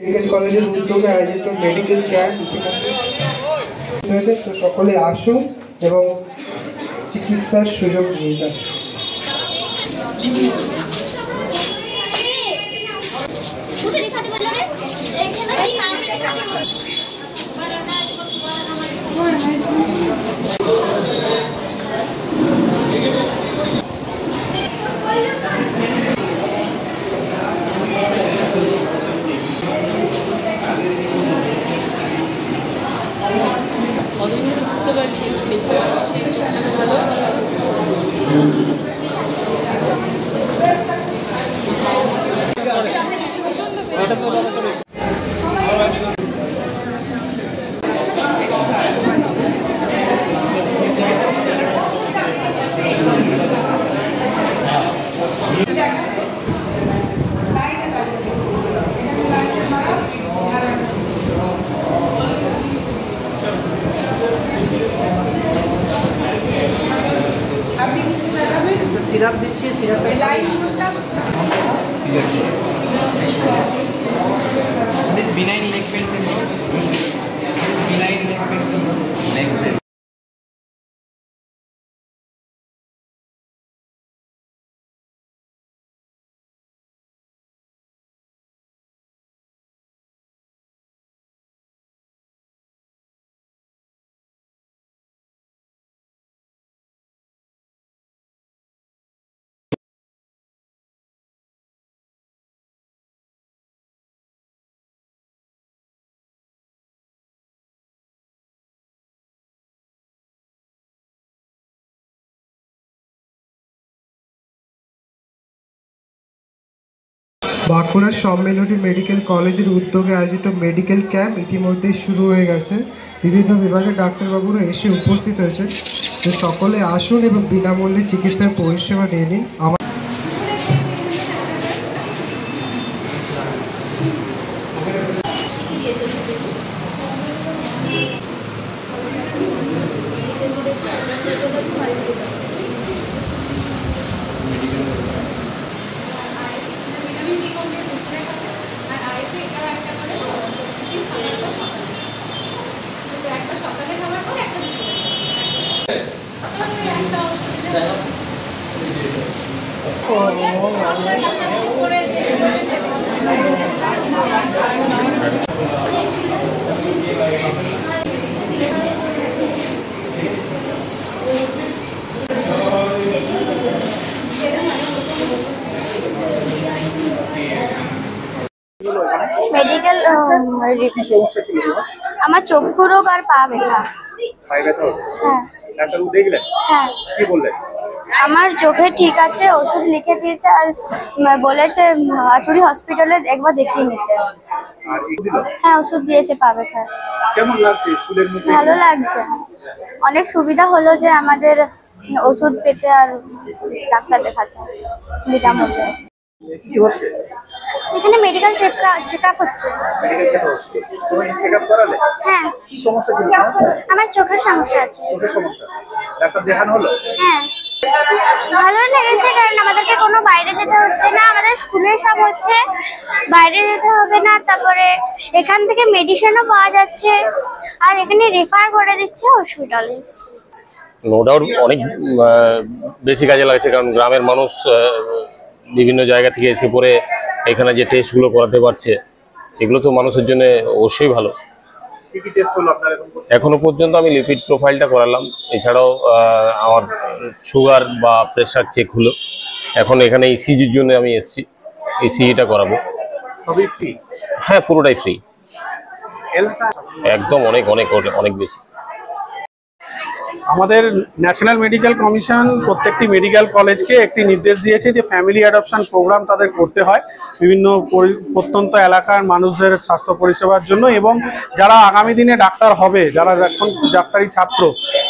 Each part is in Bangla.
মেডিকেল কলেজের উদ্যোগে আয়োজিত মেডিকেল ক্যাম্প ইতিমধ্যে তো সকলে আসুন এবং চিকিৎসার সুযোগ নিয়ে যান। বুঝতে পারছি, দেখতে পাচ্ছি সেই চোখটাকে ভালো। সিরাপ দিচ্ছি, সিরাপে benign leg pain syndrome, benign leg pain syndrome. বাঁকুড়ার সম্মেলনী মেডিকেল কলেজের উদ্যোগে আয়োজিত মেডিকেল ক্যাম্প ইতিমধ্যেই শুরু হয়ে গেছে। বিভিন্ন বিভাগের ডাক্তারবাবুরা এসে উপস্থিত হয়েছেন। তো সকলে আসুন এবং বিনামূল্যে চিকিৎসার পরিষেবা নিয়ে নিন। মেডিকেল আমার চক্ষু রোগ আর পা ব্যথা। হ্যাঁ, আমার চোখে ঠিক আছে, ওষুধ লিখে দিয়েছে আর বলেছে আচুরি হসপিটালে একবার দেখিয়ে নিতে। হ্যাঁ, ওষুধ দিয়েছে পা ব্যথা। ভালো লাগছে, অনেক সুবিধা হলো যে আমাদের ওষুধ পেতে আর ডাক্তার দেখাতে বিনামূল্যে। এখানে মেডিকেল চেক আপ হচ্ছে। হ্যাঁ, আমার চোখের সমস্যা আছে। হ্যাঁ, ভালোই লেগেছে, কারণ আমাদেরকে কোনো বাইরে যেতে হচ্ছে না, আমাদের স্কুলে সব হচ্ছে, বাইরে যেতে হবে না। তারপরে এখান থেকে মেডিসিনও পাওয়া যাচ্ছে আর এখানে রেফার করে দিচ্ছে হসপিটালে। নো ডাউট অনেক বেশি কাজে লাগছে, কারণ গ্রামের মানুষ বিভিন্ন জায়গা থেকে এসে পরে এখানে যে টেস্টগুলো করাতে পারছে, এগুলো তো মানুষের জন্য অবশ্যই ভালো। এখনো পর্যন্ত আমি লিপিড প্রোফাইলটা করালাম, এছাড়াও আমার সুগার বা প্রেশার চেক হলো। এখন এখানে ইসিজির জন্য আমি এসেছি, ইসিজিটা করাবো। হ্যাঁ, পুরোটাই ফ্রি, একদম অনেক অনেক অনেক বেশি। আমাদের ন্যাশনাল মেডিকেল কমিশন প্রত্যেকটি মেডিকেল কলেজকে একটি নির্দেশ দিয়েছে যে ফ্যামিলি অ্যাডপশন প্রোগ্রাম তাদের করতে হয় বিভিন্ন প্রত্যন্ত এলাকার মানুষদের স্বাস্থ্য পরিষেবার জন্য, এবং যারা আগামী দিনে ডাক্তার হবে, যারা এখন ডাক্তারি ছাত্র,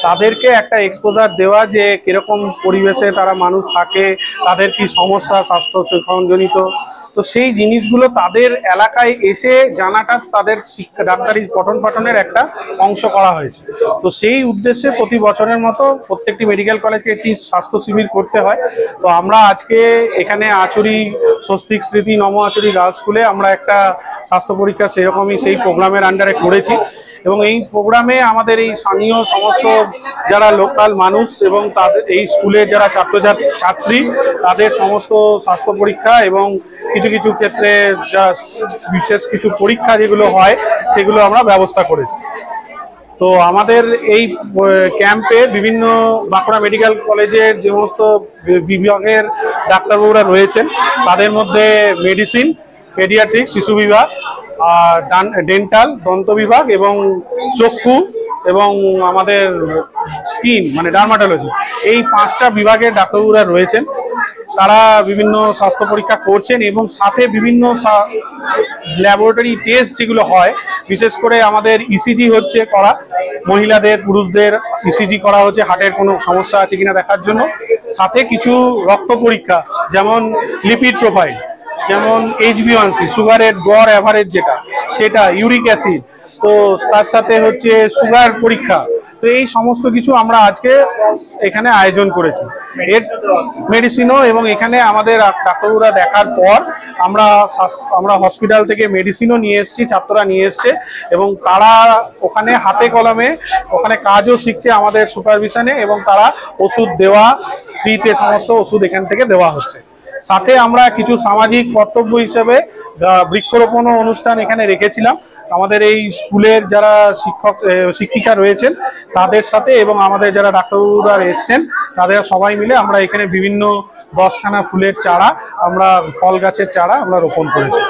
তাদেরকে একটা এক্সপোজার দেওয়া যে কীরকম পরিবেশে তারা মানুষ থাকে, তাদের কি সমস্যা স্বাস্থ্য সংজনিত, তো সেই জিনিসগুলো তাদের এলাকায় এসে জানাটা তাদের শিক্ষা ডাক্তারি পঠন পাঠনের একটা অংশ করা হয়েছে। তো সেই উদ্দেশ্যে প্রতি বছরের মতো প্রত্যেকটি মেডিকেল কলেজকে একটি স্বাস্থ্য শিবির করতে হয়। তো আমরা আজকে এখানে আচুরি স্বস্তিক স্মৃতি নম আচুরি গার্লস স্কুলে আমরা একটা স্বাস্থ্য পরীক্ষা সেরকমই সেই প্রোগ্রামের আন্ডারে করেছি এবং এই প্রোগ্রামে আমাদের এই স্থানীয় সমস্ত যারা লোকাল মানুষ এবং তাদের এই স্কুলের যারা ছাত্রী তাদের সমস্ত স্বাস্থ্য পরীক্ষা এবং কিছু কিছু ক্ষেত্রে যা বিশেষ কিছু পরীক্ষা যেগুলো হয় সেগুলো আমরা ব্যবস্থা করেছি। তো আমাদের এই ক্যাম্পে বিভিন্ন বাঁকুড়া মেডিকেল কলেজের যে সমস্ত বিভাগের ডাক্তারবাবুরা রয়েছেন তাদের মধ্যে মেডিসিন, পেডিয়াট্রিক শিশু বিভাগ, আর ডেন্টাল দন্ত বিভাগ এবং চক্ষু এবং আমাদের স্কিন মানে ডার্মাটোলজি, এই 5টা বিভাগের ডাক্তারবাবুরা রয়েছেন। তারা বিভিন্ন স্বাস্থ্য পরীক্ষা করছেন এবং সাথে বিভিন্ন ল্যাবরেটরি টেস্ট যেগুলো হয়, বিশেষ করে আমাদের ইসিজি হচ্ছে করা, মহিলাদের পুরুষদের ইসিজি করা হচ্ছে হার্টের কোনো সমস্যা আছে কিনা দেখার জন্য। সাথে কিছু রক্ত পরীক্ষা যেমন লিপিড প্রোফাইল, যেমন HbA1c সুগারের গড় অ্যাভারেজ যেটা সেটা, ইউরিক অ্যাসিড, তো তার সাথে হচ্ছে সুগার পরীক্ষা। তো এই সমস্ত কিছু আমরা আজকে এখানে আয়োজন করেছি, এর মেডিসিনও। এবং এখানে আমাদের ডাক্তারবাবুরা দেখার পর আমরা হসপিটাল থেকে মেডিসিনও নিয়ে এসেছি, ছাত্ররা নিয়ে এসছে এবং তারা ওখানে হাতে কলমে ওখানে কাজও শিখছে আমাদের সুপারভিশনে এবং তারা ওষুধ দেওয়া ফ্রিতে সমস্ত ওষুধ এখান থেকে দেওয়া হচ্ছে। সাথে আমরা কিছু সামাজিক কর্তব্য হিসেবে বৃক্ষরোপণ অনুষ্ঠান এখানে রেখেছিলাম আমাদের এই স্কুলের যারা শিক্ষিকা রয়েছেন তাদের সাথে এবং আমাদের যারা ডাক্তারবাবুরা এসছেন তাদের সবাই মিলে আমরা এখানে বিভিন্ন 10খানা ফুলের চারা, আমরা ফল গাছের চারা আমরা রোপণ করেছি।